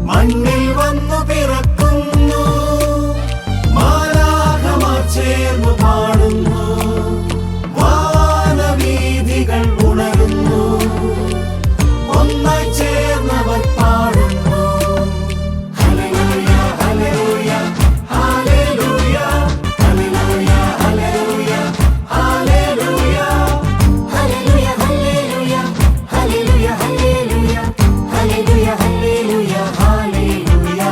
മണ്ണിൽ വന്നു പിറക്കുന്നു, മാലാഖമാർ ചേർന്നു പാടുന്നു, വാനവീഥികൾ ഉണരുന്നു, ഒന്നായി ചേർന്നവർ പാടുന്നു. ഹല്ലേലൂയ ഹല്ലേലൂയ ഹല്ലേലൂയ ഹല്ലേലൂയ ഹല്ലേലൂയ ഹല്ലേലൂയ ഹല്ലേലൂയ ഹല്ലേലൂയ ഹല്ലേലൂയ ഹല്ലേലൂയ ഹല്ലേലൂയ ഹല്ലേലൂയ ഹല്ലേലൂയ.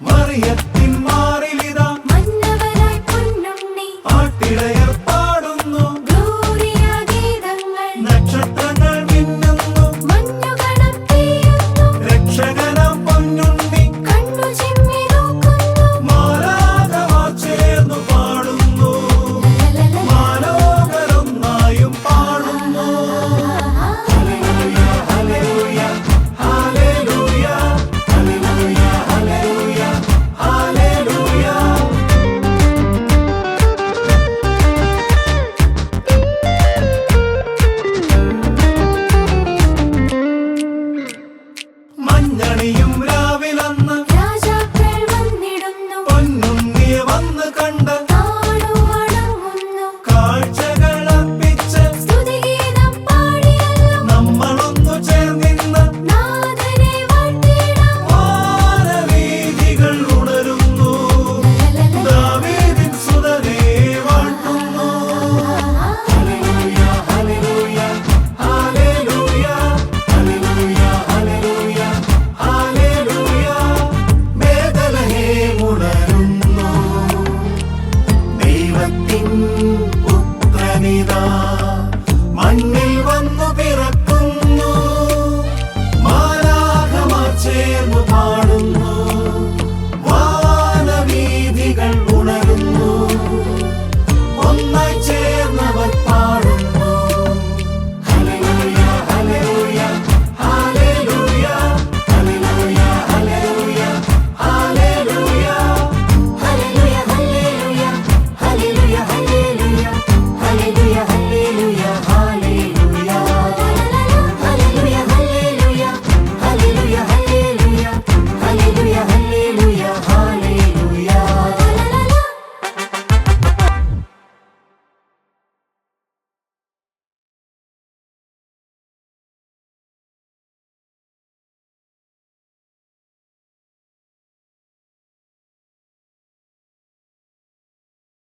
മറിയത്തിൻ മാറിലിതാ മന്നവരായി പൊന്നുണ്ണി, ആട്ടിടയർ പാടുന്നു, ഗ്ലോറിയ ഗീതങ്ങൾ, നക്ഷത്രങ്ങൾ മിന്നുന്നു, മഞ്ഞുകണം പെയ്യുന്നു, രക്ഷകനാം പൊന്നുണ്ണി, കണ്ണു ചിമ്മി നോക്കുന്നു. മാലാഖമാർ ചേർന്നു പാടുന്നു, മാലോകരൊന്നായും പാടുന്നു. ഹല്ലേലൂയ ഹല്ലേലൂയ ഹല്ലേലൂയ ഹല്ലേലൂയ ഹല്ലേലൂയ ഹല്ലേലൂയ. മഞ്ഞണിയും രാവിലന്ന് രാജാക്കൾ വന്നിടുന്നു, പൊന്നുണ്ണിയെ വന്ന് കണ്ട് താണു വണങ്ങുന്നു, കാഴ്ചകൾ അർപ്പിച്ച് സ്തുതിഗീതം പാടിയല്ലോ നമ്മളൊന്നു ചേർന്നിന്ന് നാഥനെ വാഴ്ത്തിടാം. വാനവീഥികൾ ഉണരുന്നു, ദാവീദിൻ സുതനെ വാഴ്ത്തുന്നു. ഹല്ലേലൂയ ഹല്ലേലൂയ ഹല്ലേലൂയ ഹല്ലേലൂയ ഹല്ലേലൂയ ഹല്ലേലൂയ. ബേത്ലഹേം ഉണരുന്നു, ദൈവത്തിൻ പുത്രനിതാ മണ്ണിൽ വന്നു പിറക്കുന്നു, മാലാഖമാർ ചേർന്നു പാടുന്നു,